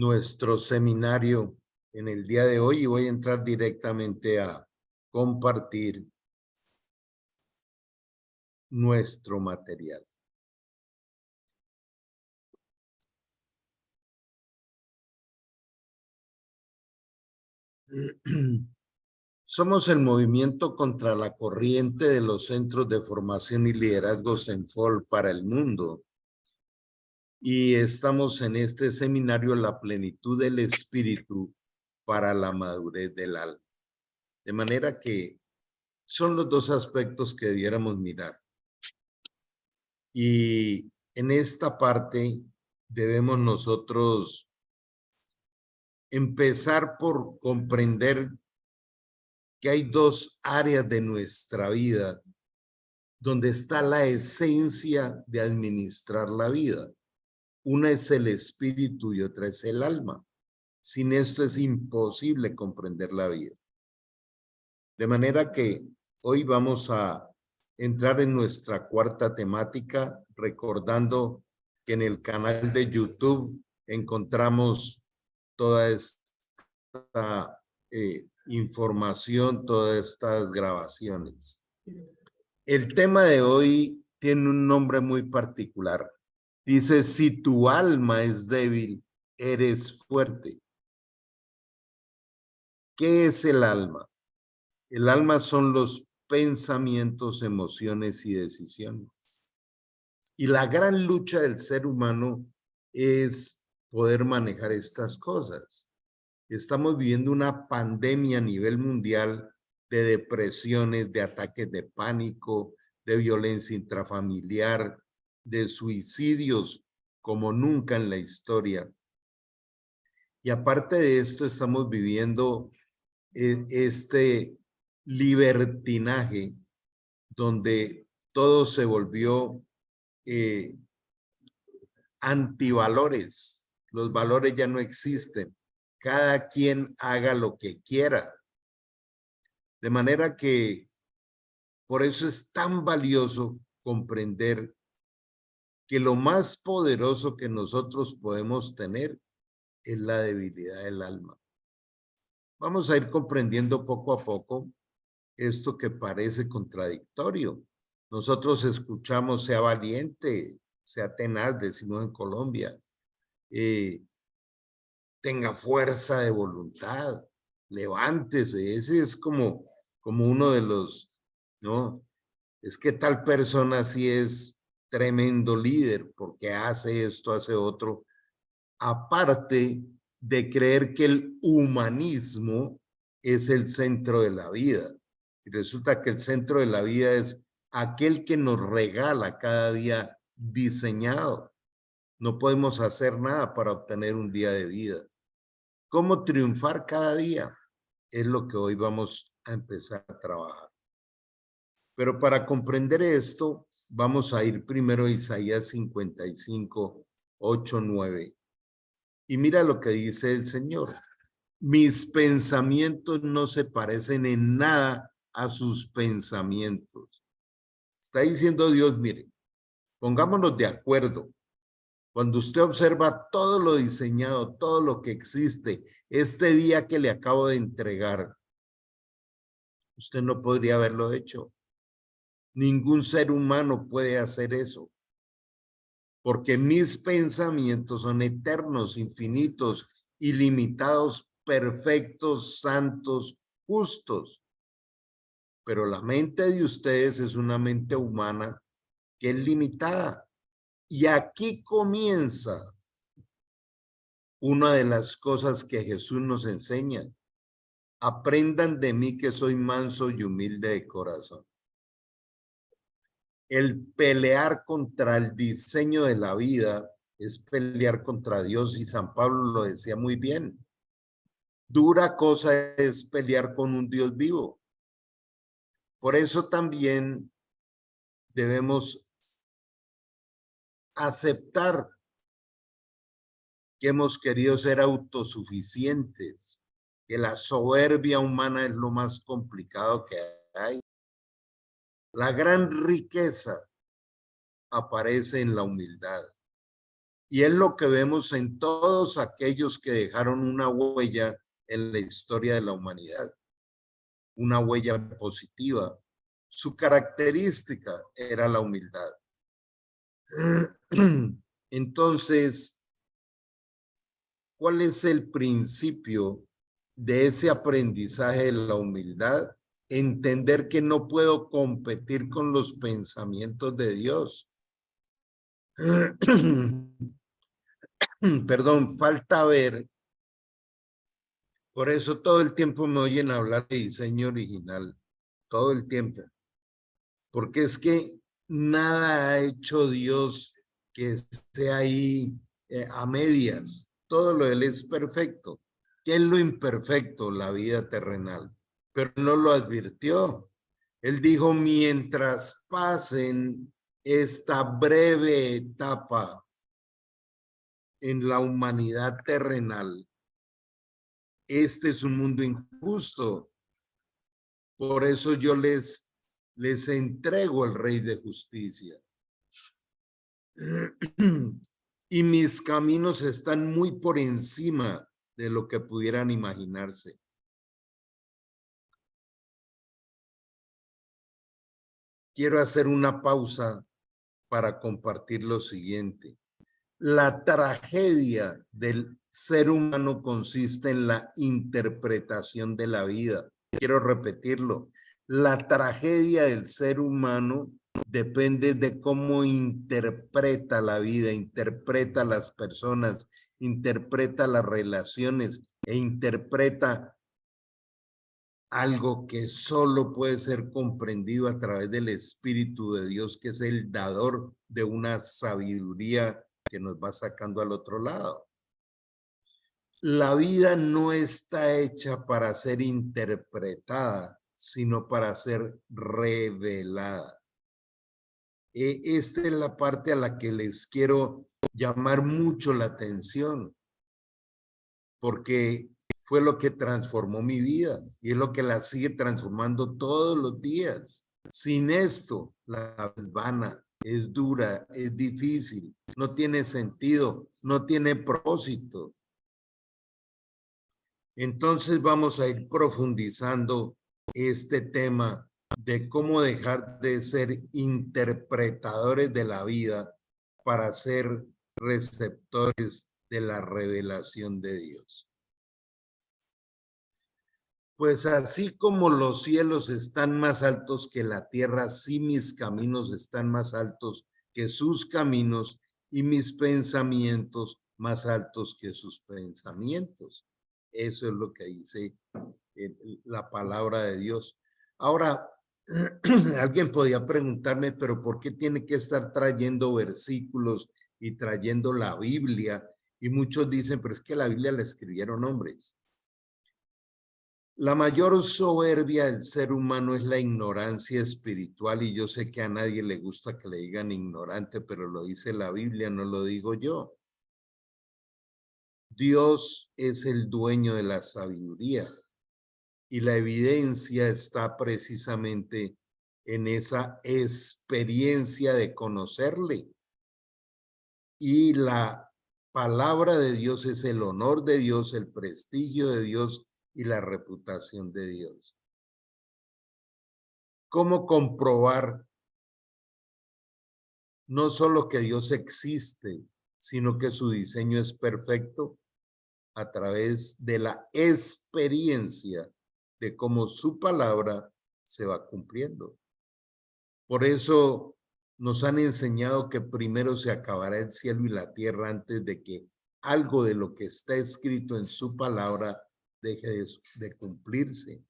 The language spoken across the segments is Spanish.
nuestro seminario en el día de hoy y voy a entrar directamente a compartir nuestro material. Somos el movimiento contra la corriente de los centros de formación y liderazgo CENFOL para el mundo. Y estamos en este seminario La plenitud del espíritu para la madurez del alma. De manera que son los dos aspectos que debiéramos mirar. Y en esta parte debemos nosotros empezar por comprender que hay dos áreas de nuestra vida donde está la esencia de administrar la vida. Una es el espíritu y otra es el alma. Sin esto es imposible comprender la vida. De manera que hoy vamos a entrar en nuestra cuarta temática, recordando que en el canal de YouTube encontramos toda esta información, todas estas grabaciones. El tema de hoy tiene un nombre muy particular. Dice, si tu alma es débil, eres fuerte. ¿Qué es el alma? El alma son los pensamientos, emociones y decisiones. Y la gran lucha del ser humano es poder manejar estas cosas. Estamos viviendo una pandemia a nivel mundial de depresiones, de ataques de pánico, de violencia intrafamiliar, de suicidios como nunca en la historia. Y aparte de esto, estamos viviendo este libertinaje donde todo se volvió antivalores. Los valores ya no existen. Cada quien haga lo que quiera. De manera que por eso es tan valioso comprender que lo más poderoso que nosotros podemos tener es la debilidad del alma. Vamos a ir comprendiendo poco a poco esto que parece contradictorio. Nosotros escuchamos, sea valiente, sea tenaz, decimos en Colombia, tenga fuerza de voluntad, levántese. Ese es como uno de los, ¿no? Es que tal persona sí es tremendo líder porque hace esto, hace otro. Aparte de creer que el humanismo es el centro de la vida. Y resulta que el centro de la vida es aquel que nos regala cada día diseñado. No podemos hacer nada para obtener un día de vida. ¿Cómo triunfar cada día? Es lo que hoy vamos a empezar a trabajar. Pero para comprender esto, vamos a ir primero a Isaías 55, 8, 9. Y mira lo que dice el Señor. Mis pensamientos no se parecen en nada a sus pensamientos. Está diciendo Dios, mire, pongámonos de acuerdo. Cuando usted observa todo lo diseñado, todo lo que existe, este día que le acabo de entregar, usted no podría haberlo hecho. Ningún ser humano puede hacer eso. Porque mis pensamientos son eternos, infinitos, ilimitados, perfectos, santos, justos. Pero la mente de ustedes es una mente humana que es limitada. Y aquí comienza una de las cosas que Jesús nos enseña. Aprendan de mí que soy manso y humilde de corazón. El pelear contra el diseño de la vida es pelear contra Dios y San Pablo lo decía muy bien. Dura cosa es pelear con un Dios vivo. Por eso también debemos aceptar que hemos querido ser autosuficientes, que la soberbia humana es lo más complicado que hay. La gran riqueza aparece en la humildad. Y es lo que vemos en todos aquellos que dejaron una huella en la historia de la humanidad, una huella positiva. Su característica era la humildad. Entonces, ¿cuál es el principio de ese aprendizaje de la humildad? Entender que no puedo competir con los pensamientos de Dios. Perdón, falta ver. Por eso todo el tiempo me oyen hablar de diseño original, todo el tiempo. Porque es que nada ha hecho Dios que esté ahí a medias. Todo lo de Él es perfecto. ¿Qué es lo imperfecto? La vida terrenal. Pero no lo advirtió. Él dijo, mientras pasen esta breve etapa en la humanidad terrenal, este es un mundo injusto. Por eso yo les entrego al Rey de Justicia. Y mis caminos están muy por encima de lo que pudieran imaginarse. Quiero hacer una pausa para compartir lo siguiente. La tragedia del ser humano consiste en la interpretación de la vida. Quiero repetirlo. La tragedia del ser humano depende de cómo interpreta la vida, interpreta las personas, interpreta las relaciones e interpreta algo que solo puede ser comprendido a través del Espíritu de Dios, que es el dador de una sabiduría que nos va sacando al otro lado. La vida no está hecha para ser interpretada, sino para ser revelada. Esta es la parte a la que les quiero llamar mucho la atención, porque fue lo que transformó mi vida y es lo que la sigue transformando todos los días. Sin esto, la vida es vana, es dura, es difícil, no tiene sentido, no tiene propósito. Entonces vamos a ir profundizando este tema de cómo dejar de ser interpretadores de la vida para ser receptores de la revelación de Dios. Pues así como los cielos están más altos que la tierra, así mis caminos están más altos que sus caminos y mis pensamientos más altos que sus pensamientos. Eso es lo que dice la palabra de Dios. Ahora, alguien podría preguntarme, pero ¿por qué tiene que estar trayendo versículos y trayendo la Biblia? Y muchos dicen, pero es que la Biblia la escribieron hombres. La mayor soberbia del ser humano es la ignorancia espiritual y yo sé que a nadie le gusta que le digan ignorante, pero lo dice la Biblia, no lo digo yo. Dios es el dueño de la sabiduría y la evidencia está precisamente en esa experiencia de conocerle. Y la palabra de Dios es el honor de Dios, el prestigio de Dios y la reputación de Dios. ¿Cómo comprobar no solo que Dios existe, sino que su diseño es perfecto? A través de la experiencia de cómo su palabra se va cumpliendo. Por eso nos han enseñado que primero se acabará el cielo y la tierra antes de que algo de lo que está escrito en su palabra deje de cumplirse.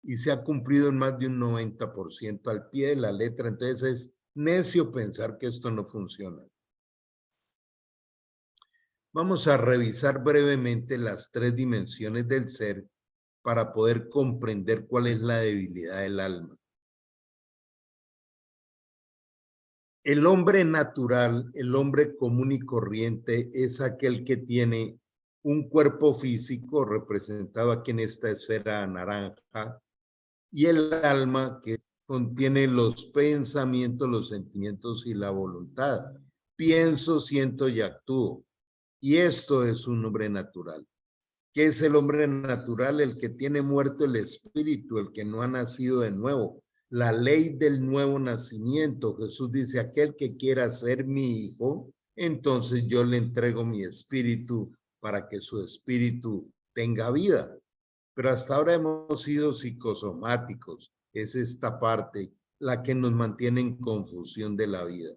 Y se ha cumplido en más de un 90% al pie de la letra. Entonces es necio pensar que esto no funciona. Vamos a revisar brevemente las 3 dimensiones del ser para poder comprender cuál es la debilidad del alma. El hombre natural, el hombre común y corriente, es aquel que tiene un cuerpo físico representado aquí en esta esfera naranja y el alma que contiene los pensamientos, los sentimientos y la voluntad. pienso, siento y actúo. Y esto es un hombre natural. ¿Qué es el hombre natural? El que tiene muerto el espíritu, el que no ha nacido de nuevo. La ley del nuevo nacimiento. Jesús dice, aquel que quiera ser mi hijo, entonces yo le entrego mi espíritu para que su espíritu tenga vida. Pero hasta ahora hemos sido psicosomáticos. Es esta parte la que nos mantiene en confusión de la vida.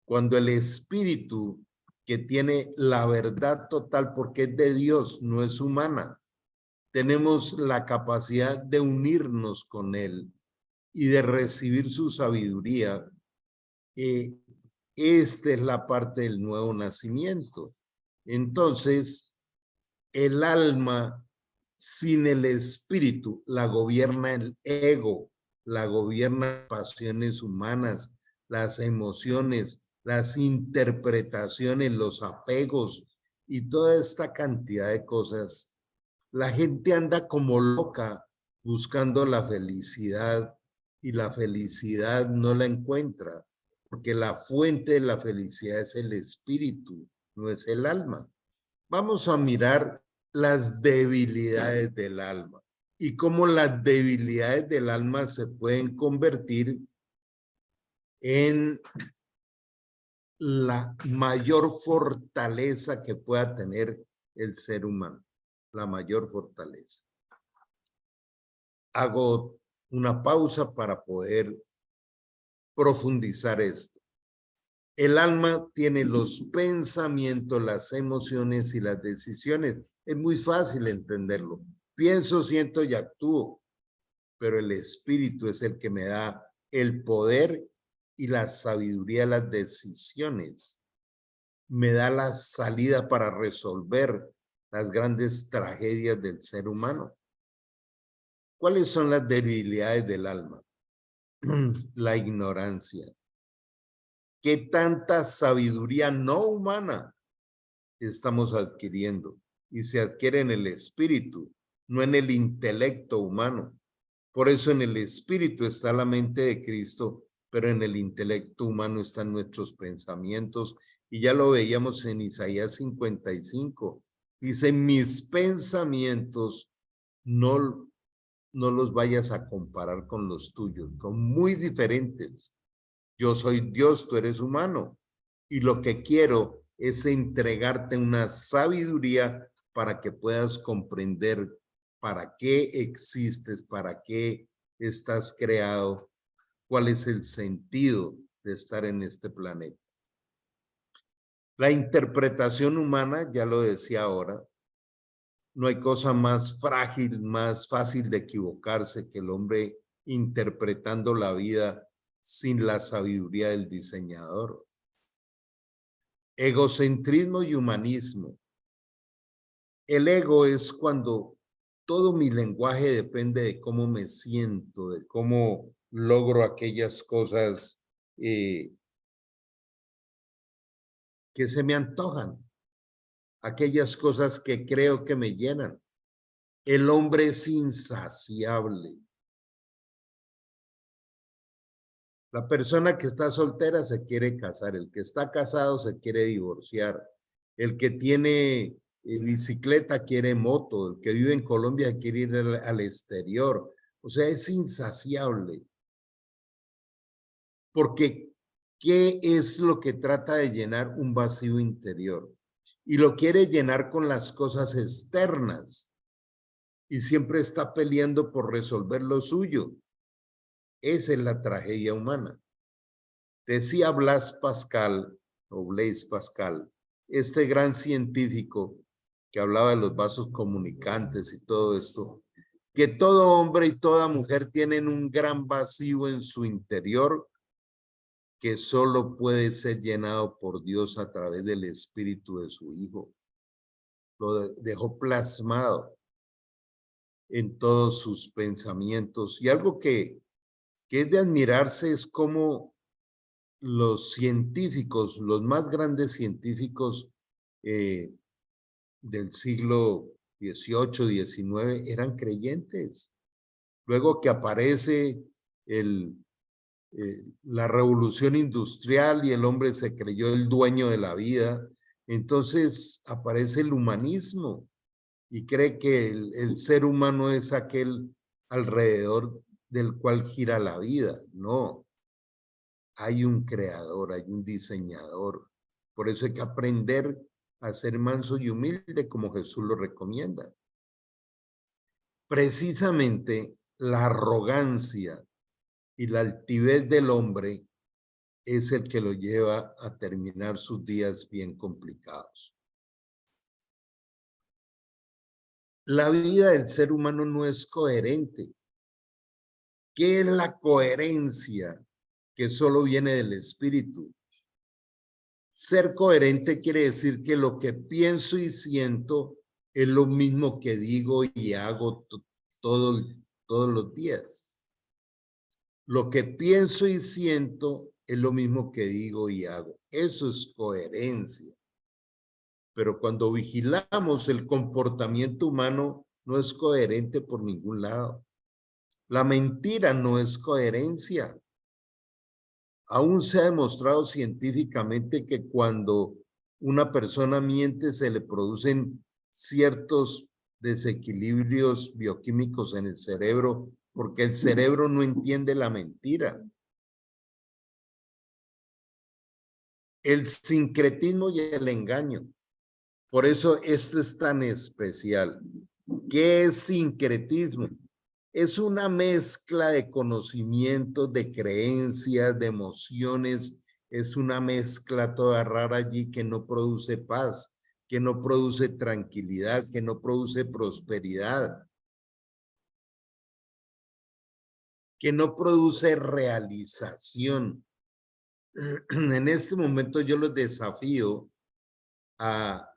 Cuando el espíritu que tiene la verdad total, porque es de Dios, no es humana, tenemos la capacidad de unirnos con él y de recibir su sabiduría. Esta es la parte del nuevo nacimiento. Entonces, el alma sin el espíritu la gobierna el ego, la gobierna pasiones humanas, las emociones, las interpretaciones, los apegos y toda esta cantidad de cosas. La gente anda como loca buscando la felicidad y la felicidad no la encuentra, porque la fuente de la felicidad es el espíritu, no es el alma. Vamos a mirar las debilidades del alma y cómo las debilidades del alma se pueden convertir en la mayor fortaleza que pueda tener el ser humano, la mayor fortaleza. Hago una pausa para poder profundizar esto. El alma tiene los pensamientos, las emociones y las decisiones. Es muy fácil entenderlo. Pienso, siento y actúo, pero el espíritu es el que me da el poder y la sabiduría de las decisiones. Me da la salida para resolver las grandes tragedias del ser humano. ¿Cuáles son las debilidades del alma? La ignorancia. ¿Qué tanta sabiduría no humana estamos adquiriendo? Y se adquiere en el espíritu, no en el intelecto humano. Por eso en el espíritu está la mente de Cristo, pero en el intelecto humano están nuestros pensamientos. Y ya lo veíamos en Isaías 55. Dice, mis pensamientos no los vayas a comparar con los tuyos, son muy diferentes. Yo soy Dios, tú eres humano. Y lo que quiero es entregarte una sabiduría para que puedas comprender para qué existes, para qué estás creado, cuál es el sentido de estar en este planeta. La interpretación humana, ya lo decía ahora, no hay cosa más frágil, más fácil de equivocarse que el hombre interpretando la vida sin la sabiduría del diseñador. Egocentrismo y humanismo. El ego es cuando todo mi lenguaje depende de cómo me siento, de cómo logro aquellas cosas que se me antojan, aquellas cosas que creo que me llenan. El hombre es insaciable. La persona que está soltera se quiere casar, el que está casado se quiere divorciar, el que tiene bicicleta quiere moto, el que vive en Colombia quiere ir al exterior. O sea, es insaciable. Porque, ¿qué es lo que trata de llenar un vacío interior? Y lo quiere llenar con las cosas externas. Y siempre está peleando por resolver lo suyo. Esa es la tragedia humana. Decía Blas Pascal, o Blaise Pascal, este gran científico que hablaba de los vasos comunicantes y todo esto, que todo hombre y toda mujer tienen un gran vacío en su interior que solo puede ser llenado por Dios a través del espíritu de su Hijo. Lo dejó plasmado en todos sus pensamientos. Y algo que es de admirarse es cómo los científicos, los más grandes científicos del siglo XVIII, XIX, eran creyentes. Luego que aparece el la revolución industrial y el hombre se creyó el dueño de la vida. Entonces aparece el humanismo y cree que el ser humano es aquel alrededor del cual gira la vida. No, hay un creador, hay un diseñador. Por eso hay que aprender a ser manso y humilde como Jesús lo recomienda. Precisamente la arrogancia y la altivez del hombre es el que lo lleva a terminar sus días bien complicados. La vida del ser humano no es coherente. ¿Qué es la coherencia? Que solo viene del espíritu. Ser coherente quiere decir que lo que pienso y siento es lo mismo que digo y hago todos los días. Lo que pienso y siento es lo mismo que digo y hago. Eso es coherencia. Pero cuando vigilamos el comportamiento humano, no es coherente por ningún lado. La mentira no es coherencia. Aún se ha demostrado científicamente que cuando una persona miente se le producen ciertos desequilibrios bioquímicos en el cerebro porque el cerebro no entiende la mentira. El sincretismo y el engaño. Por eso esto es tan especial. ¿Qué es sincretismo? Es una mezcla de conocimientos, de creencias, de emociones. Es una mezcla toda rara allí que no produce paz, que no produce tranquilidad, que no produce prosperidad, que no produce realización. En este momento yo los desafío a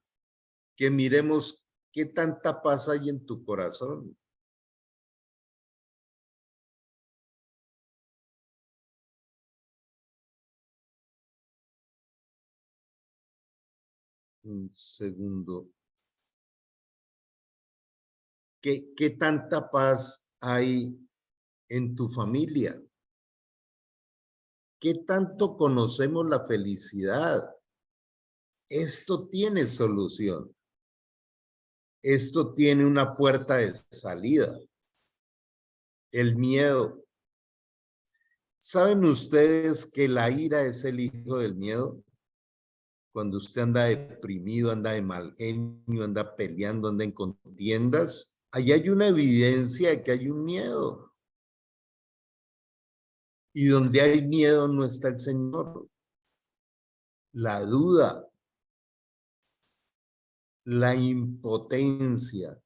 que miremos qué tanta paz hay en tu corazón. Un segundo. ¿Qué tanta paz hay en tu familia? ¿Qué tanto conocemos la felicidad? Esto tiene solución. Esto tiene una puerta de salida. El miedo. ¿Saben ustedes que la ira es el hijo del miedo? Cuando usted anda deprimido, anda de mal genio, anda peleando, anda en contiendas, ahí hay una evidencia de que hay un miedo. Y donde hay miedo no está el Señor. La duda, la impotencia.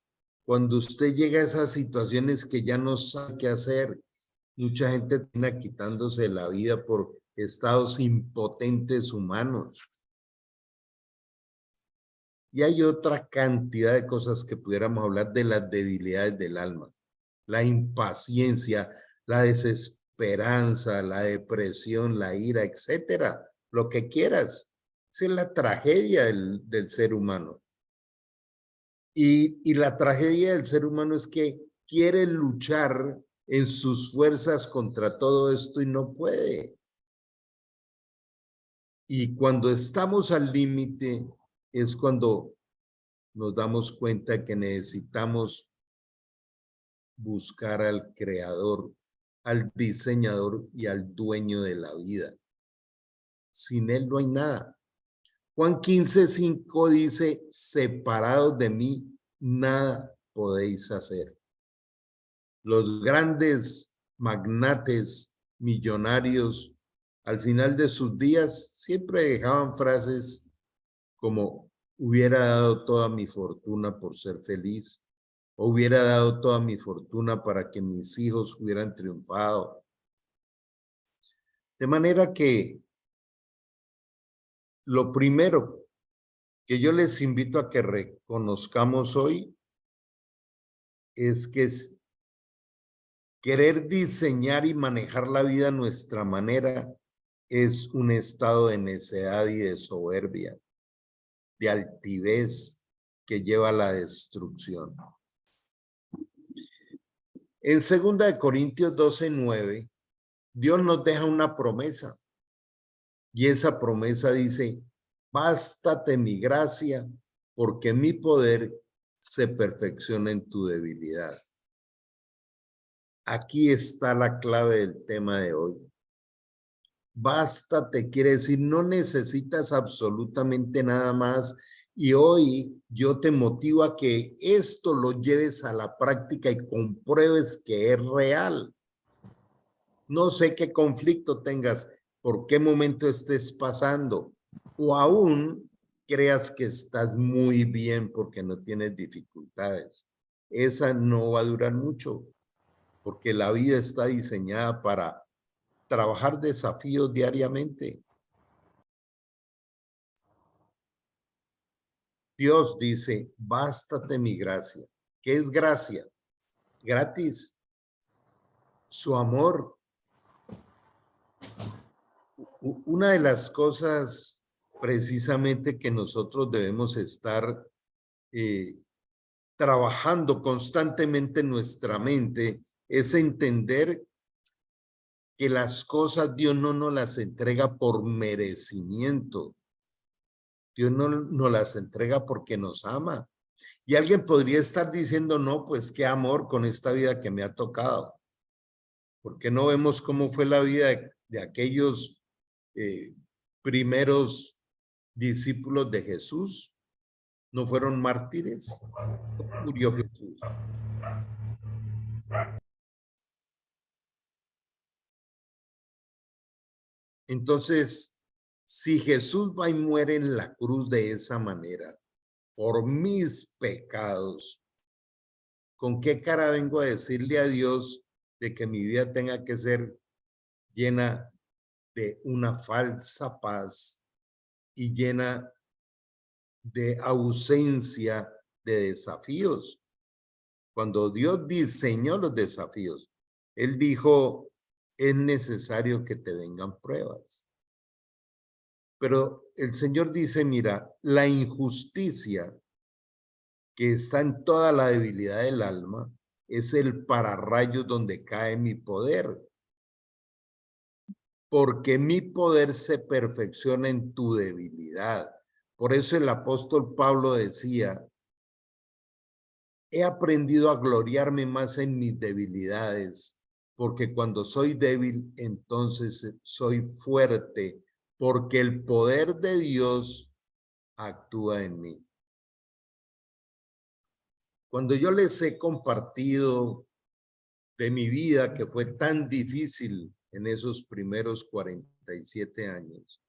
Cuando usted llega a esas situaciones que ya no sabe qué hacer, mucha gente termina quitándose la vida por estados impotentes humanos. Y hay otra cantidad de cosas que pudiéramos hablar de las debilidades del alma. La impaciencia, la desesperanza, la depresión, la ira, etcétera. Lo que quieras. Esa es la tragedia del ser humano. Y la tragedia del ser humano es que quiere luchar en sus fuerzas contra todo esto y no puede. Y cuando estamos al límite es cuando nos damos cuenta que necesitamos buscar al creador, al diseñador y al dueño de la vida. Sin él no hay nada. Juan 15:5 dice, separados de mí, nada podéis hacer. Los grandes magnates, millonarios, al final de sus días siempre dejaban frases como hubiera dado toda mi fortuna por ser feliz, o hubiera dado toda mi fortuna para que mis hijos hubieran triunfado. De manera que lo primero que yo les invito a que reconozcamos hoy es que querer diseñar y manejar la vida a nuestra manera es un estado de necedad y de soberbia, de altivez que lleva a la destrucción. En 2 Corintios 12:9 Dios nos deja una promesa y esa promesa dice, bástate mi gracia porque mi poder se perfecciona en tu debilidad. Aquí está la clave del tema de hoy. Bástate quiere decir no necesitas absolutamente nada más y hoy yo te motivo a que esto lo lleves a la práctica y compruebes que es real. No sé qué conflicto tengas, por qué momento estés pasando o aún creas que estás muy bien porque no tienes dificultades. Esa no va a durar mucho porque la vida está diseñada para trabajar desafíos diariamente. Dios dice, bástate mi gracia. ¿Qué es gracia? Gratis. Su amor. Una de las cosas precisamente que nosotros debemos estar trabajando constantemente en nuestra mente es entender que las cosas Dios no nos las entrega por merecimiento. Dios no nos las entrega porque nos ama. Y alguien podría estar diciendo, no, pues qué amor con esta vida que me ha tocado. ¿Por qué no vemos cómo fue la vida de aquellos primeros discípulos de Jesús? ¿No fueron mártires? ¿Cómo murió Jesús? Entonces, si Jesús va y muere en la cruz de esa manera, por mis pecados, ¿con qué cara vengo a decirle a Dios de que mi vida tenga que ser llena de una falsa paz y llena de ausencia de desafíos? Cuando Dios diseñó los desafíos, Él dijo, es necesario que te vengan pruebas. Pero el Señor dice, mira, la injusticia que está en toda la debilidad del alma es el pararrayos donde cae mi poder. Porque mi poder se perfecciona en tu debilidad. Por eso el apóstol Pablo decía, he aprendido a gloriarme más en mis debilidades, porque cuando soy débil, entonces soy fuerte, porque el poder de Dios actúa en mí. Cuando yo les he compartido de mi vida, que fue tan difícil en esos primeros 47 años,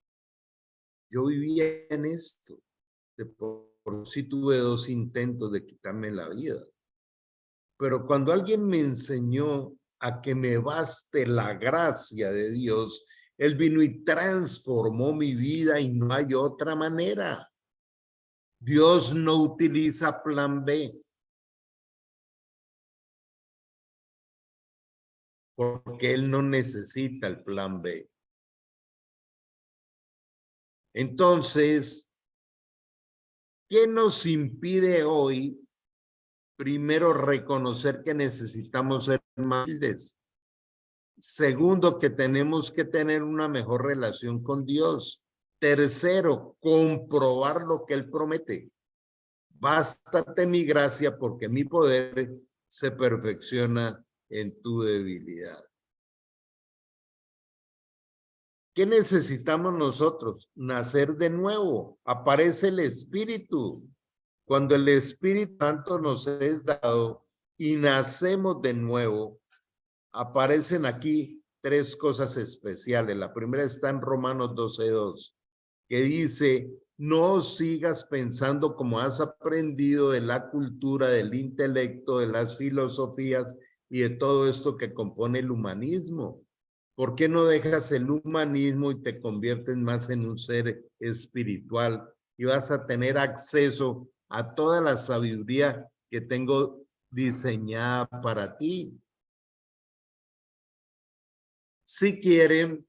yo vivía en esto. Por sí tuve 2 intentos de quitarme la vida. Pero cuando alguien me enseñó a que me baste la gracia de Dios, Él vino y transformó mi vida y no hay otra manera. Dios no utiliza plan B. Porque Él no necesita el plan B. Entonces, ¿qué nos impide hoy? Primero, reconocer que necesitamos ser más humildes. Segundo, que tenemos que tener una mejor relación con Dios. Tercero, comprobar lo que Él promete. Bástate mi gracia porque mi poder se perfecciona en tu debilidad. ¿Qué necesitamos nosotros? Nacer de nuevo. Aparece el Espíritu. Cuando el Espíritu Santo nos es dado y nacemos de nuevo, aparecen aquí 3 cosas especiales. La primera está en Romanos 12:2, que dice, no sigas pensando como has aprendido de la cultura, del intelecto, de las filosofías y de todo esto que compone el humanismo. ¿Por qué no dejas el humanismo y te conviertes más en un ser espiritual y vas a tener acceso a toda la sabiduría que tengo diseñada para ti? Si quieren,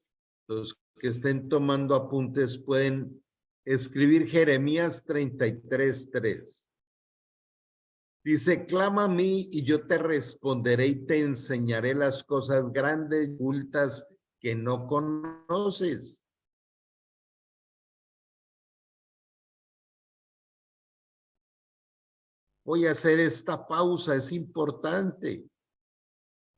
los que estén tomando apuntes pueden escribir Jeremías 33:3. Dice, clama a mí y yo te responderé y te enseñaré las cosas grandes y ocultas que no conoces. Voy a hacer esta pausa, es importante.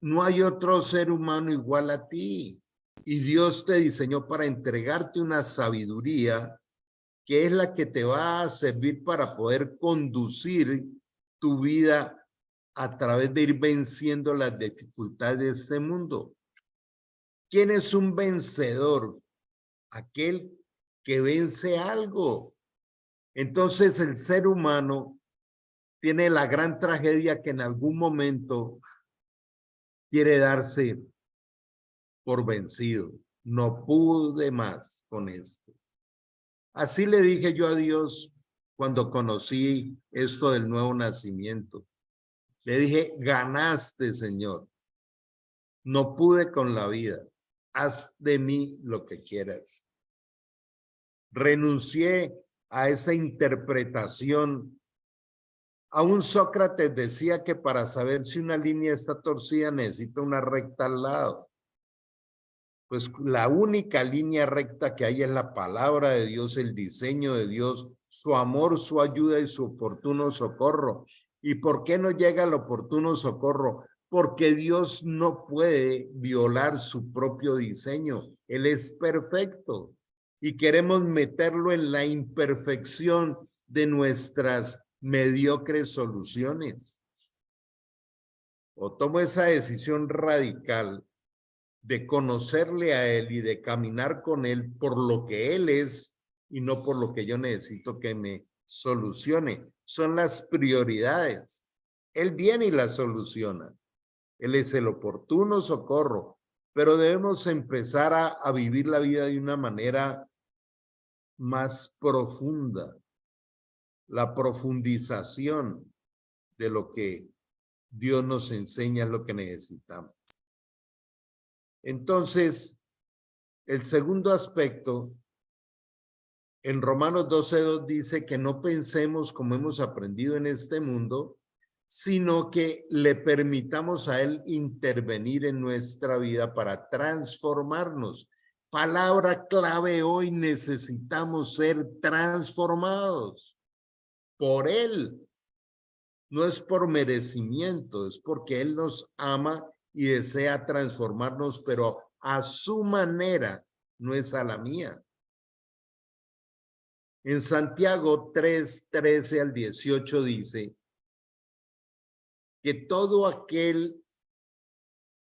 No hay otro ser humano igual a ti. Y Dios te diseñó para entregarte una sabiduría que es la que te va a servir para poder conducir tu vida a través de ir venciendo las dificultades de este mundo. ¿Quién es un vencedor? Aquel que vence algo. Entonces el ser humano tiene la gran tragedia que en algún momento quiere darse por vencido. No pude más con esto. Así le dije yo a Dios cuando conocí esto del nuevo nacimiento. Le dije, ganaste, Señor. No pude con la vida. Haz de mí lo que quieras. Renuncié a esa interpretación. Aún Sócrates decía que para saber si una línea está torcida necesita una recta al lado. Pues la única línea recta que hay es la palabra de Dios, el diseño de Dios, su amor, su ayuda y su oportuno socorro. ¿Y por qué no llega el oportuno socorro? Porque Dios no puede violar su propio diseño. Él es perfecto y queremos meterlo en la imperfección de nuestras mediocres soluciones. O tomo esa decisión radical de conocerle a Él y de caminar con Él por lo que Él es y no por lo que yo necesito que me solucione. Son las prioridades. Él viene y las soluciona. Él es el oportuno socorro, pero debemos empezar a vivir la vida de una manera más profunda. La profundización de lo que Dios nos enseña es lo que necesitamos. Entonces, el segundo aspecto, en Romanos 12:2 dice que no pensemos como hemos aprendido en este mundo, sino que le permitamos a Él intervenir en nuestra vida para transformarnos. Palabra clave hoy, necesitamos ser transformados por Él. No es por merecimiento, es porque Él nos ama y desea transformarnos, pero a su manera, no es a la mía. En Santiago 3:13 al 18 dice que todo aquel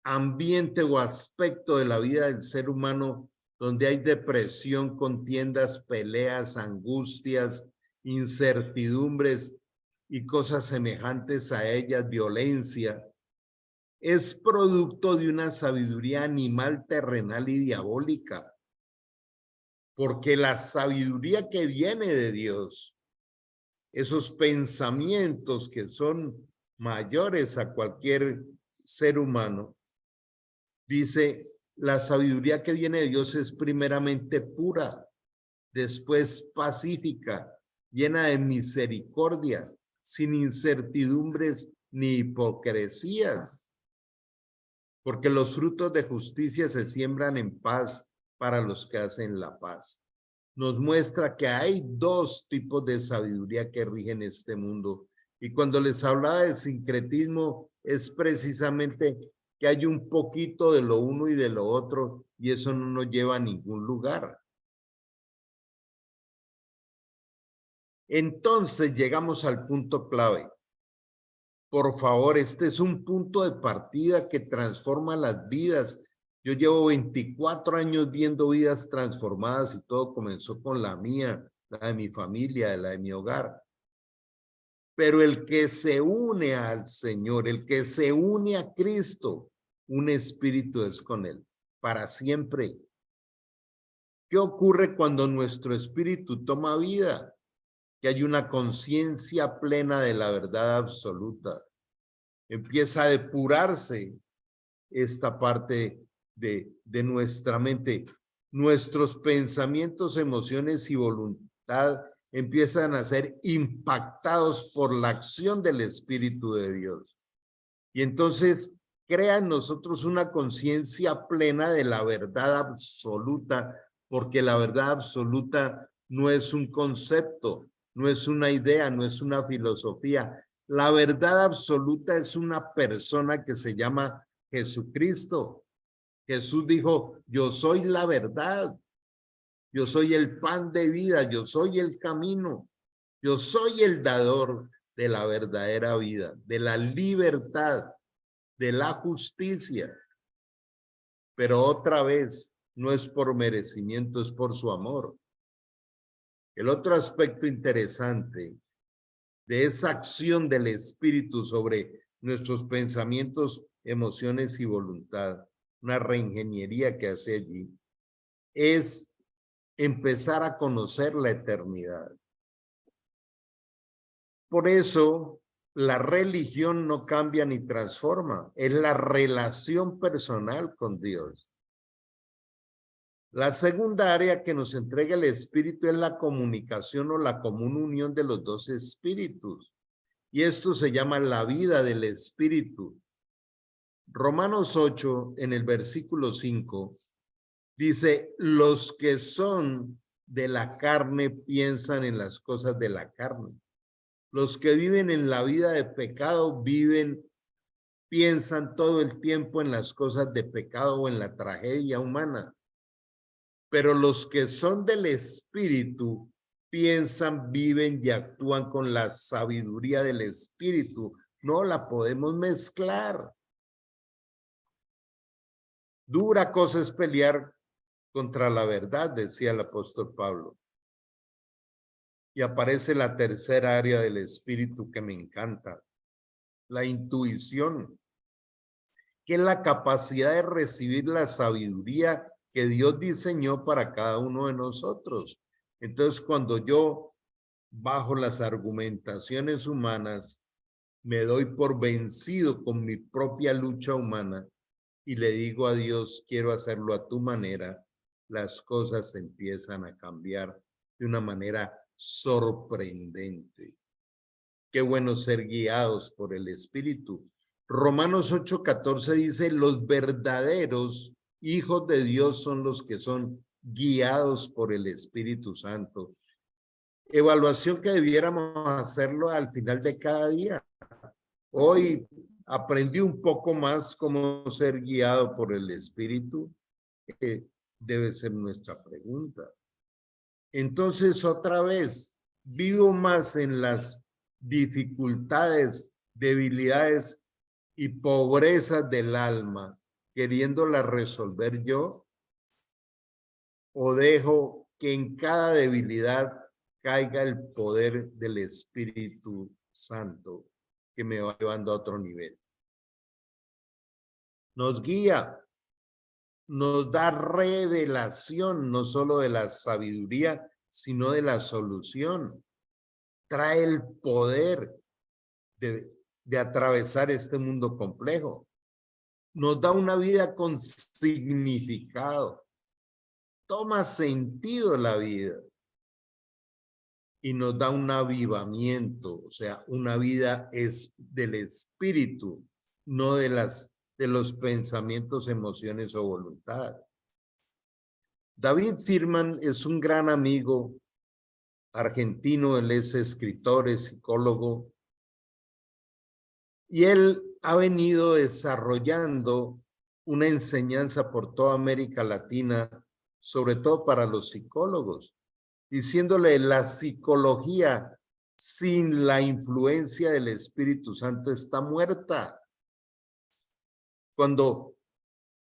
ambiente o aspecto de la vida del ser humano donde hay depresión, contiendas, peleas, angustias, incertidumbres y cosas semejantes a ellas, violencia, es producto de una sabiduría animal, terrenal y diabólica. Porque la sabiduría que viene de Dios, esos pensamientos que son mayores a cualquier ser humano, dice, la sabiduría que viene de Dios es primeramente pura, después pacífica, llena de misericordia, sin incertidumbres ni hipocresías. Porque los frutos de justicia se siembran en paz para los que hacen la paz. Nos muestra que hay dos tipos de sabiduría que rigen este mundo. Y cuando les hablaba de sincretismo, es precisamente que hay un poquito de lo uno y de lo otro, y eso no nos lleva a ningún lugar. Entonces llegamos al punto clave. Por favor, este es un punto de partida que transforma las vidas. Yo llevo 24 años viendo vidas transformadas y todo comenzó con la mía, la de mi familia, la de mi hogar. Pero el que se une al Señor, el que se une a Cristo, un espíritu es con Él, para siempre. ¿Qué ocurre cuando nuestro espíritu toma vida? Que hay una conciencia plena de la verdad absoluta. Empieza a depurarse esta parte de nuestra mente. Nuestros pensamientos, emociones y voluntad empiezan a ser impactados por la acción del Espíritu de Dios. Y entonces crea en nosotros una conciencia plena de la verdad absoluta, porque la verdad absoluta no es un concepto, no es una idea, no es una filosofía. La verdad absoluta es una persona que se llama Jesucristo. Jesús dijo, yo soy la verdad, yo soy el pan de vida, yo soy el camino, yo soy el dador de la verdadera vida, de la libertad, de la justicia. Pero otra vez, no es por merecimiento, es por su amor. El otro aspecto interesante de esa acción del Espíritu sobre nuestros pensamientos, emociones y voluntad, una reingeniería que hace allí, es empezar a conocer la eternidad. Por eso, la religión no cambia ni transforma, es la relación personal con Dios. La segunda área que nos entrega el Espíritu es la comunicación o la común unión de los dos espíritus. Y esto se llama la vida del Espíritu. Romanos 8, en el versículo 5, dice, los que son de la carne piensan en las cosas de la carne. Los que viven en la vida de pecado piensan todo el tiempo en las cosas de pecado o en la tragedia humana. Pero los que son del Espíritu piensan, viven y actúan con la sabiduría del Espíritu. No la podemos mezclar. Dura cosa es pelear contra la verdad, decía el apóstol Pablo. Y aparece la tercera área del Espíritu que me encanta, la intuición, que es la capacidad de recibir la sabiduría que Dios diseñó para cada uno de nosotros. Entonces, cuando yo, bajo las argumentaciones humanas, me doy por vencido con mi propia lucha humana y le digo a Dios, quiero hacerlo a tu manera, las cosas empiezan a cambiar de una manera sorprendente. Qué bueno ser guiados por el Espíritu. Romanos 8:14 dice, los verdaderos hijos de Dios son los que son guiados por el Espíritu Santo. Evaluación que debiéramos hacerlo al final de cada día. Hoy aprendí un poco más cómo ser guiado por el Espíritu, que debe ser nuestra pregunta. Entonces, otra vez, vivo más en las dificultades, debilidades y pobrezas del alma, queriéndolas resolver yo, o dejo que en cada debilidad caiga el poder del Espíritu Santo que me va llevando a otro nivel. Nos guía, nos da revelación, no solo de la sabiduría, sino de la solución. Trae el poder de atravesar este mundo complejo. Nos da una vida con significado. Toma sentido la vida. Y nos da un avivamiento, o sea, una vida es del espíritu, no de los pensamientos, emociones o voluntad. David Firman es un gran amigo argentino, él es escritor, es psicólogo, y él ha venido desarrollando una enseñanza por toda América Latina, sobre todo para los psicólogos, diciéndole la psicología sin la influencia del Espíritu Santo está muerta. Cuando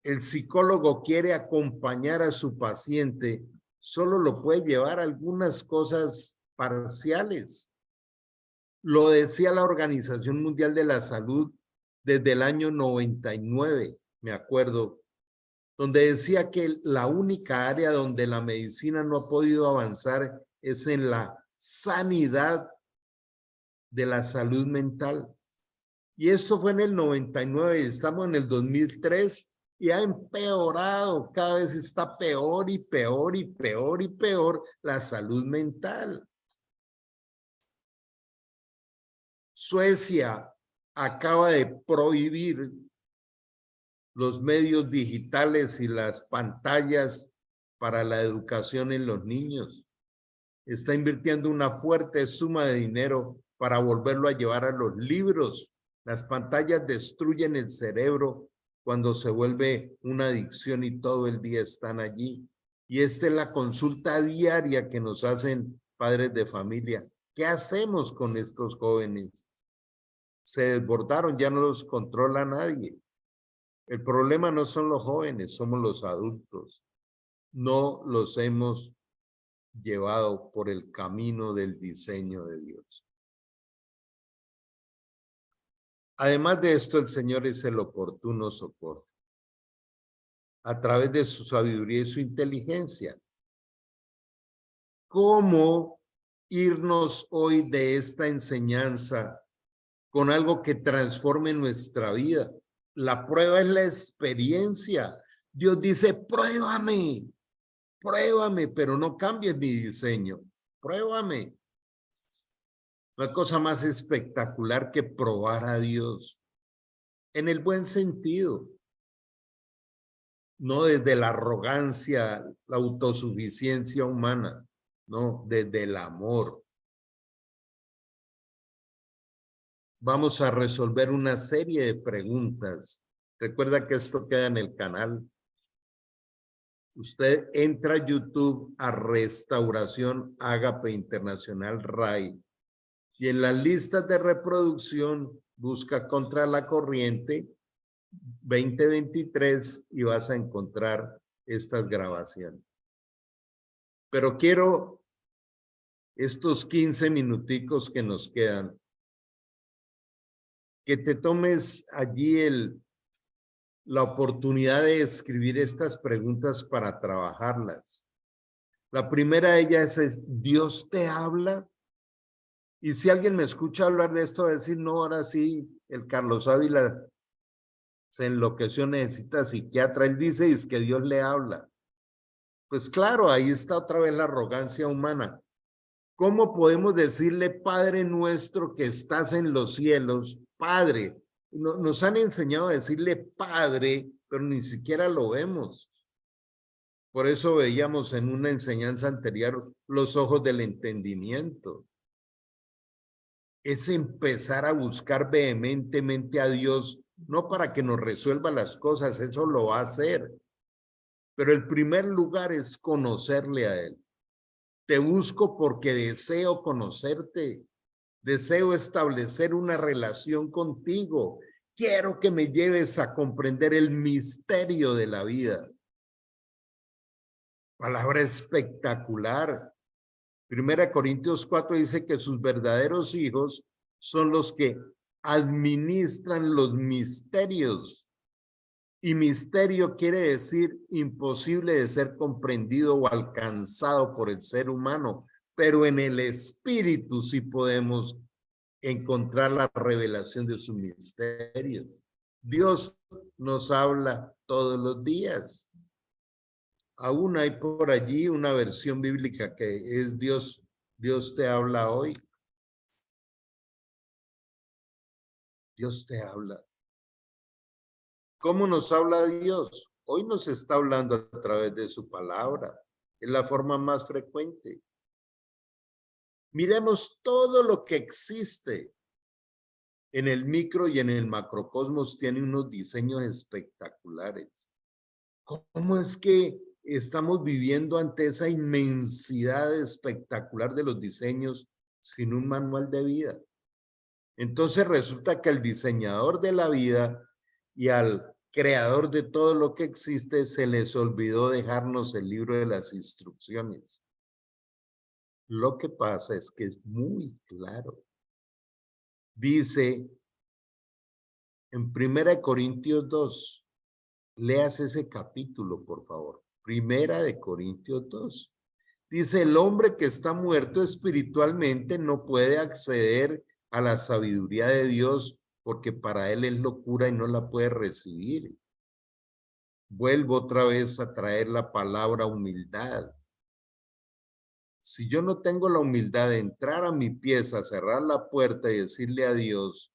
el psicólogo quiere acompañar a su paciente, solo lo puede llevar a algunas cosas parciales. Lo decía la Organización Mundial de la Salud desde el año 99, me acuerdo, donde decía que la única área donde la medicina no ha podido avanzar es en la sanidad de la salud mental. Y esto fue en el 99 y estamos en el 2003 y ha empeorado, cada vez está peor y peor y peor y peor la salud mental. Suecia acaba de prohibir los medios digitales y las pantallas para la educación en los niños. Está invirtiendo una fuerte suma de dinero para volverlo a llevar a los libros. Las pantallas destruyen el cerebro cuando se vuelve una adicción y todo el día están allí. Y esta es la consulta diaria que nos hacen padres de familia. ¿Qué hacemos con estos jóvenes? Se desbordaron, ya no los controla nadie. El problema no son los jóvenes, somos los adultos. No los hemos llevado por el camino del diseño de Dios. Además de esto, el Señor es el oportuno socorro. A través de su sabiduría y su inteligencia. ¿Cómo irnos hoy de esta enseñanza con algo que transforme nuestra vida? La prueba es la experiencia. Dios dice, pruébame, pruébame, pero no cambies mi diseño. Pruébame. No hay cosa más espectacular que probar a Dios. En el buen sentido. No desde la arrogancia, la autosuficiencia humana. No, desde el amor. Vamos a resolver una serie de preguntas. Recuerda que esto queda en el canal. Usted entra a YouTube a Restauración Ágape Internacional RAI y en las listas de reproducción busca Contra la Corriente 2023 y vas a encontrar estas grabaciones. Pero quiero estos 15 minuticos que nos quedan, que te tomes allí la oportunidad de escribir estas preguntas para trabajarlas. La primera de ellas es, ¿Dios te habla? Y si alguien me escucha hablar de esto, va a decir, no, ahora sí, el Carlos Ávila se enloqueció, necesita psiquiatra. Él dice, es que Dios le habla. Pues claro, ahí está otra vez la arrogancia humana. ¿Cómo podemos decirle, Padre nuestro que estás en los cielos, Padre? Nos han enseñado a decirle Padre, pero ni siquiera lo vemos. Por eso veíamos en una enseñanza anterior los ojos del entendimiento. Es empezar a buscar vehementemente a Dios, no para que nos resuelva las cosas, eso lo va a hacer. Pero el primer lugar es conocerle a Él. Te busco porque deseo conocerte. Deseo establecer una relación contigo. Quiero que me lleves a comprender el misterio de la vida. Palabra espectacular. 1 Corintios 4 dice que sus verdaderos hijos son los que administran los misterios. Y misterio quiere decir imposible de ser comprendido o alcanzado por el ser humano, pero en el espíritu sí podemos encontrar la revelación de su misterio. Dios nos habla todos los días. Aún hay por allí una versión bíblica que es Dios te habla hoy. Dios te habla. ¿Cómo nos habla Dios? Hoy nos está hablando a través de su palabra. Es la forma más frecuente. Miremos todo lo que existe en el micro y en el macrocosmos, tiene unos diseños espectaculares. ¿Cómo es que estamos viviendo ante esa inmensidad espectacular de los diseños sin un manual de vida? Entonces resulta que al diseñador de la vida y al creador de todo lo que existe se les olvidó dejarnos el libro de las instrucciones. Lo que pasa es que es muy claro. Dice en 1 Corintios 2, leas ese capítulo, por favor. 1 Corintios 2. Dice, el hombre que está muerto espiritualmente no puede acceder a la sabiduría de Dios porque para él es locura y no la puede recibir. Vuelvo otra vez a traer la palabra humildad. Si yo no tengo la humildad de entrar a mi pieza, cerrar la puerta y decirle a Dios,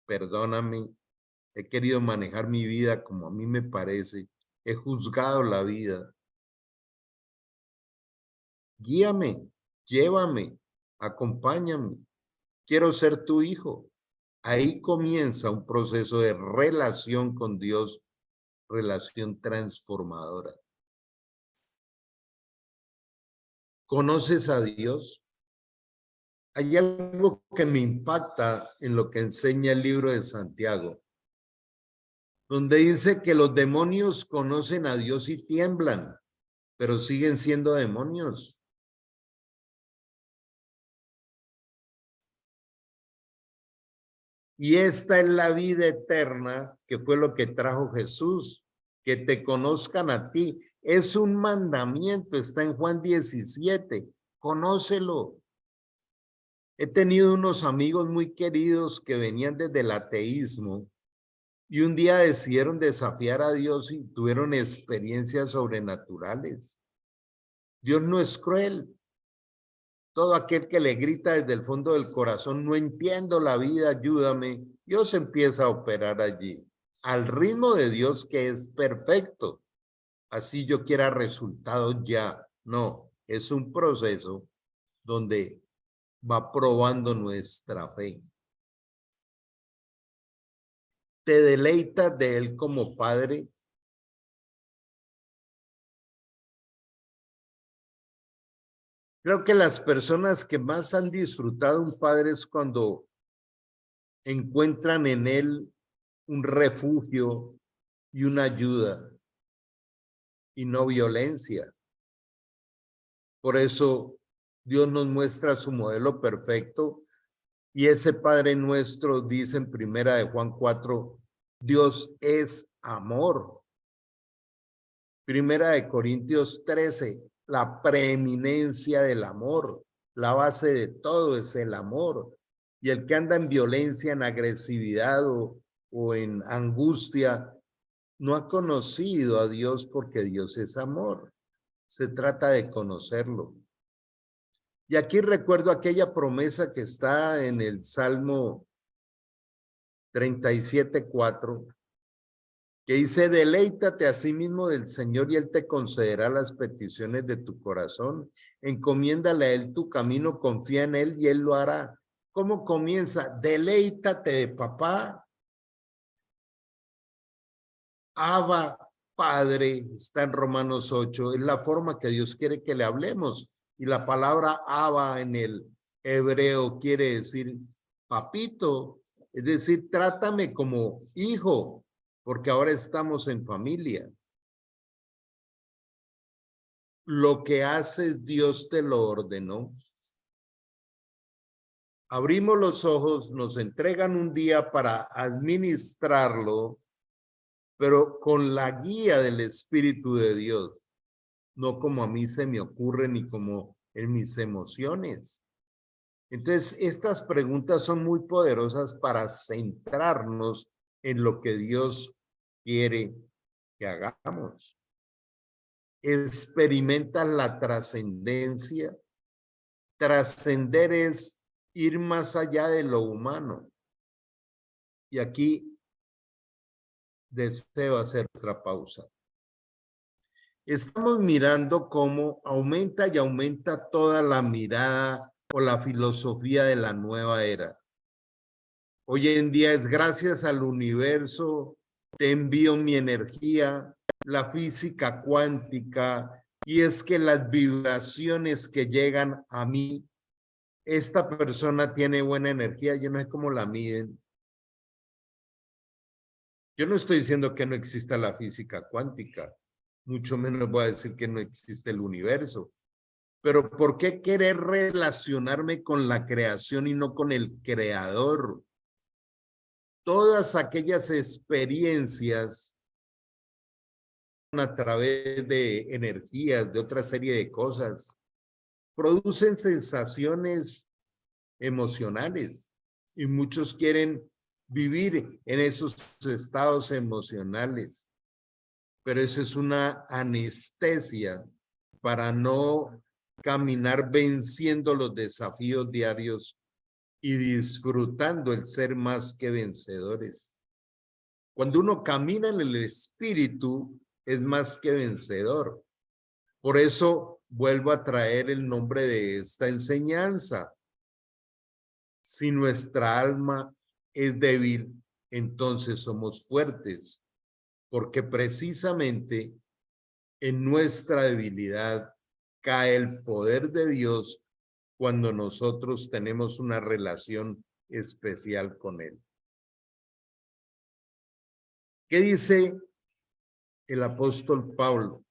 perdóname, he querido manejar mi vida como a mí me parece, he juzgado la vida. Guíame, llévame, acompáñame, quiero ser tu hijo. Ahí comienza un proceso de relación con Dios, relación transformadora. ¿Conoces a Dios? Hay algo que me impacta en lo que enseña el libro de Santiago, donde dice que los demonios conocen a Dios y tiemblan, pero siguen siendo demonios. Y esta es la vida eterna, que fue lo que trajo Jesús, que te conozcan a ti. Es un mandamiento, está en Juan 17, conócelo. He tenido unos amigos muy queridos que venían desde el ateísmo y un día decidieron desafiar a Dios y tuvieron experiencias sobrenaturales. Dios no es cruel. Todo aquel que le grita desde el fondo del corazón, no entiendo la vida, ayúdame, Dios empieza a operar allí, al ritmo de Dios que es perfecto. Así yo quiera resultados ya. No, es un proceso donde va probando nuestra fe. ¿Te deleitas de Él como Padre? Creo que las personas que más han disfrutado un padre es cuando encuentran en él un refugio y una ayuda y no violencia. Por eso Dios nos muestra su modelo perfecto y ese Padre nuestro dice en primera de Juan 4, Dios es amor. Primera de Corintios 13, la preeminencia del amor. La base de todo es el amor. Y el que anda en violencia, en agresividad o en angustia, no ha conocido a Dios porque Dios es amor. Se trata de conocerlo. Y aquí recuerdo aquella promesa que está en el Salmo 37:4, que dice, deleítate a sí mismo del Señor y Él te concederá las peticiones de tu corazón. Encomiéndale a Él tu camino, confía en Él y Él lo hará. ¿Cómo comienza? Deleítate de papá. Abba, Padre, está en Romanos 8, es la forma que Dios quiere que le hablemos. Y la palabra Abba en el hebreo quiere decir papito, es decir, trátame como hijo, porque ahora estamos en familia. Lo que haces, Dios te lo ordenó. Abrimos los ojos, nos entregan un día para administrarlo, pero con la guía del Espíritu de Dios, no como a mí se me ocurre ni como en mis emociones. Entonces, estas preguntas son muy poderosas para centrarnos en lo que Dios quiere que hagamos. Experimentas la trascendencia. Trascender es ir más allá de lo humano. Y aquí deseo hacer otra pausa. Estamos mirando cómo aumenta y aumenta toda la mirada o la filosofía de la nueva era. Hoy en día es gracias al universo, te envío mi energía, la física cuántica, y es que las vibraciones que llegan a mí, esta persona tiene buena energía, yo no sé cómo la miden. Yo no estoy diciendo que no exista la física cuántica, mucho menos voy a decir que no existe el universo. Pero ¿por qué querer relacionarme con la creación y no con el creador? Todas aquellas experiencias a través de energías, de otra serie de cosas, producen sensaciones emocionales y muchos quieren vivir en esos estados emocionales, pero eso es una anestesia para no caminar venciendo los desafíos diarios y disfrutando el ser más que vencedores. Cuando uno camina en el Espíritu, es más que vencedor. Por eso vuelvo a traer el nombre de esta enseñanza. Si nuestra alma es débil, entonces somos fuertes, porque precisamente en nuestra debilidad cae el poder de Dios cuando nosotros tenemos una relación especial con Él. ¿Qué dice el apóstol Pablo?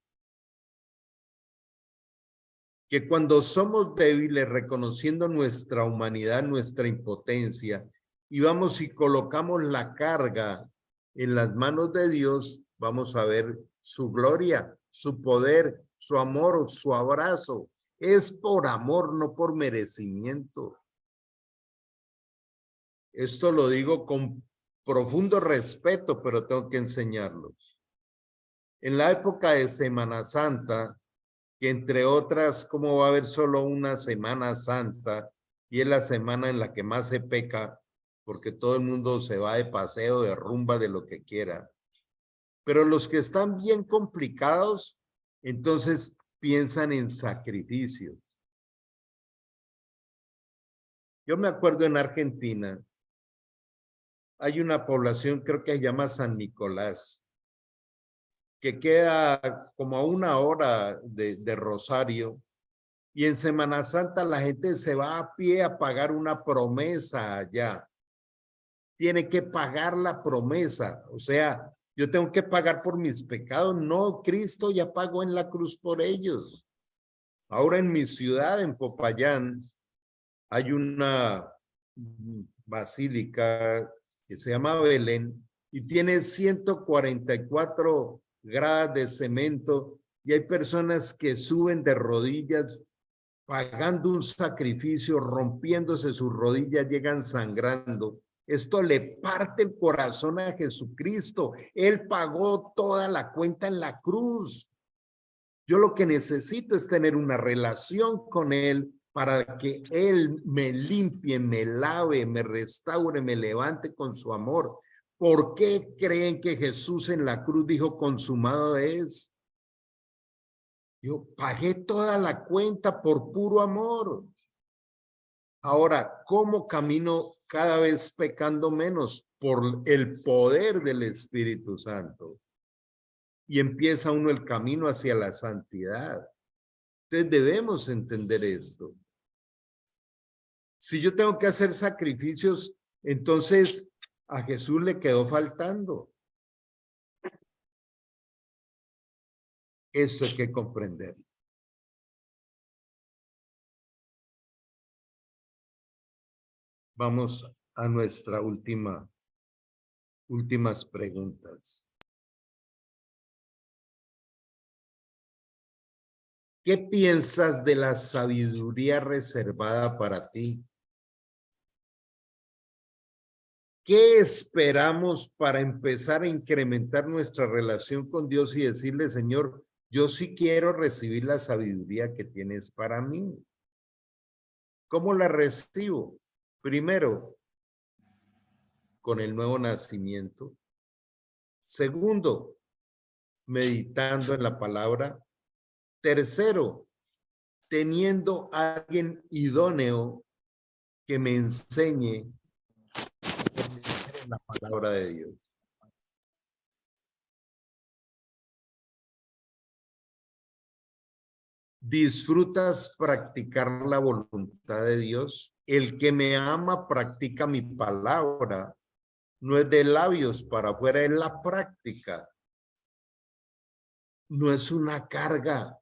Que cuando somos débiles, reconociendo nuestra humanidad, nuestra impotencia, y vamos y colocamos la carga en las manos de Dios, vamos a ver su gloria, su poder, su amor, su abrazo. Es por amor, no por merecimiento. Esto lo digo con profundo respeto, pero tengo que enseñarlos. En la época de Semana Santa, que entre otras, ¿cómo va a haber solo una Semana Santa? Y es la semana en la que más se peca, porque todo el mundo se va de paseo, de rumba, de lo que quiera. Pero los que están bien complicados, entonces piensan en sacrificio. Yo me acuerdo en Argentina, hay una población, creo que se llama San Nicolás, que queda como a 1 hora de Rosario, y en Semana Santa la gente se va a pie a pagar una promesa allá. Tiene que pagar la promesa, o sea, yo tengo que pagar por mis pecados. No, Cristo ya pagó en la cruz por ellos. Ahora en mi ciudad, en Popayán, hay una basílica que se llama Belén y tiene 144 gradas de cemento y hay personas que suben de rodillas pagando un sacrificio, rompiéndose sus rodillas, llegan sangrando. Esto le parte el corazón a Jesucristo. Él pagó toda la cuenta en la cruz. Yo lo que necesito es tener una relación con Él para que Él me limpie, me lave, me restaure, me levante con su amor. ¿Por qué creen que Jesús en la cruz dijo consumado es? Yo pagué toda la cuenta por puro amor. Ahora, ¿cómo camino cada vez pecando menos? Por el poder del Espíritu Santo. Y empieza uno el camino hacia la santidad. Entonces debemos entender esto. Si yo tengo que hacer sacrificios, entonces a Jesús le quedó faltando. Esto hay que comprender. Vamos a nuestra últimas preguntas. ¿Qué piensas de la sabiduría reservada para ti? ¿Qué esperamos para empezar a incrementar nuestra relación con Dios y decirle, Señor, yo sí quiero recibir la sabiduría que tienes para mí? ¿Cómo la recibo? Primero, con el nuevo nacimiento. Segundo, meditando en la palabra. Tercero, teniendo a alguien idóneo que me enseñe la palabra de Dios. ¿Disfrutas practicar la voluntad de Dios? El que me ama practica mi palabra. No es de labios para afuera, es la práctica. No es una carga.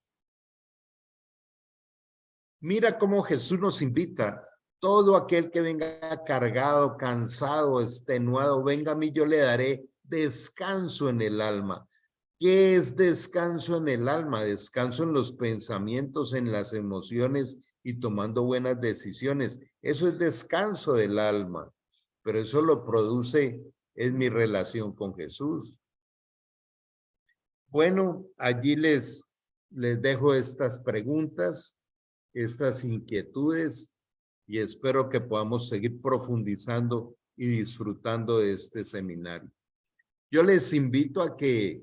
Mira cómo Jesús nos invita. Todo aquel que venga cargado, cansado, extenuado, venga a mí, yo le daré descanso en el alma. ¿Qué es descanso en el alma? Descanso en los pensamientos, en las emociones y tomando buenas decisiones. Eso es descanso del alma, pero eso lo produce, es mi relación con Jesús. Bueno, allí les dejo estas preguntas, estas inquietudes y espero que podamos seguir profundizando y disfrutando de este seminario. Yo les invito a que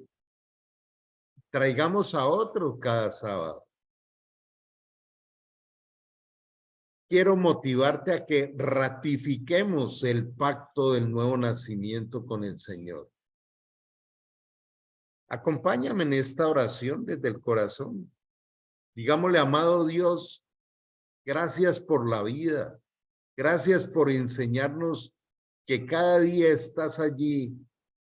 traigamos a otro cada sábado. Quiero motivarte a que ratifiquemos el pacto del nuevo nacimiento con el Señor. Acompáñame en esta oración desde el corazón. Digámosle, amado Dios, gracias por la vida. Gracias por enseñarnos que cada día estás allí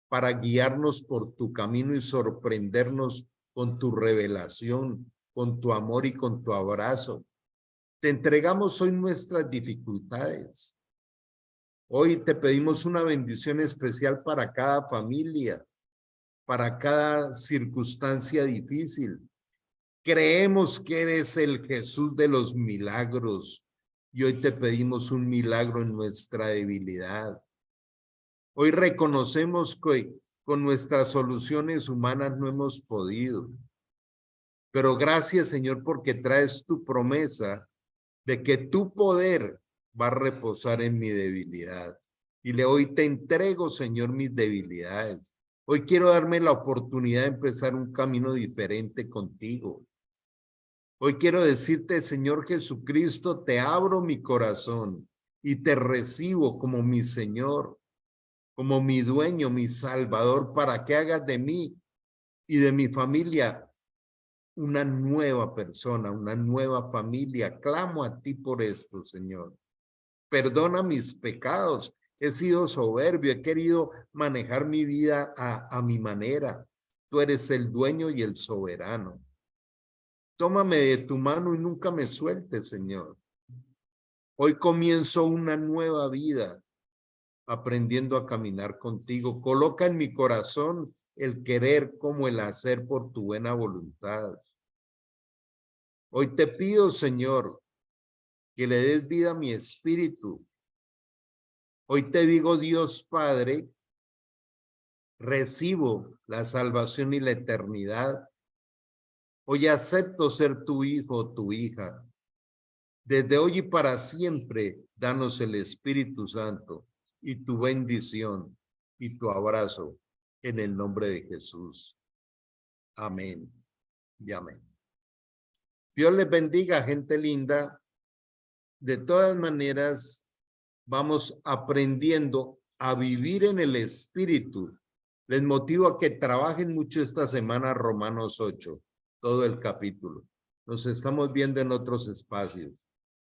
para guiarnos por tu camino y sorprendernos con tu revelación, con tu amor y con tu abrazo. Te entregamos hoy nuestras dificultades. Hoy te pedimos una bendición especial para cada familia, para cada circunstancia difícil. Creemos que eres el Jesús de los milagros y hoy te pedimos un milagro en nuestra debilidad. Hoy reconocemos que con nuestras soluciones humanas no hemos podido. Pero gracias, Señor, porque traes tu promesa de que tu poder va a reposar en mi debilidad. Y hoy te entrego, Señor, mis debilidades. Hoy quiero darme la oportunidad de empezar un camino diferente contigo. Hoy quiero decirte, Señor Jesucristo, te abro mi corazón y te recibo como mi Señor, como mi dueño, mi Salvador, para que hagas de mí y de mi familia una nueva persona, una nueva familia. Clamo a ti por esto, Señor. Perdona mis pecados. He sido soberbio, he querido manejar mi vida a mi manera. Tú eres el dueño y el soberano. Tómame de tu mano y nunca me sueltes, Señor. Hoy comienzo una nueva vida aprendiendo a caminar contigo. Coloca en mi corazón el querer como el hacer por tu buena voluntad. Hoy te pido, Señor, que le des vida a mi espíritu. Hoy te digo, Dios Padre, recibo la salvación y la eternidad. Hoy acepto ser tu hijo o tu hija. Desde hoy y para siempre, danos el Espíritu Santo y tu bendición y tu abrazo en el nombre de Jesús. Amén y amén. Dios les bendiga, gente linda. De todas maneras, vamos aprendiendo a vivir en el Espíritu. Les motivo a que trabajen mucho esta semana Romanos 8, todo el capítulo. Nos estamos viendo en otros espacios.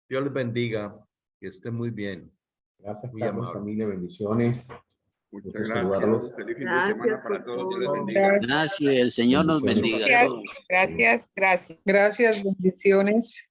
Dios les bendiga, que esté muy bien. Gracias, muy Carlos, amable. familia, bendiciones. Muchas Gusto gracias. saludarlos. Feliz fin de semana para todos. Dios les bendiga. Gracias, el Señor nos bendiga a todos. Gracias, gracias. Gracias, bendiciones.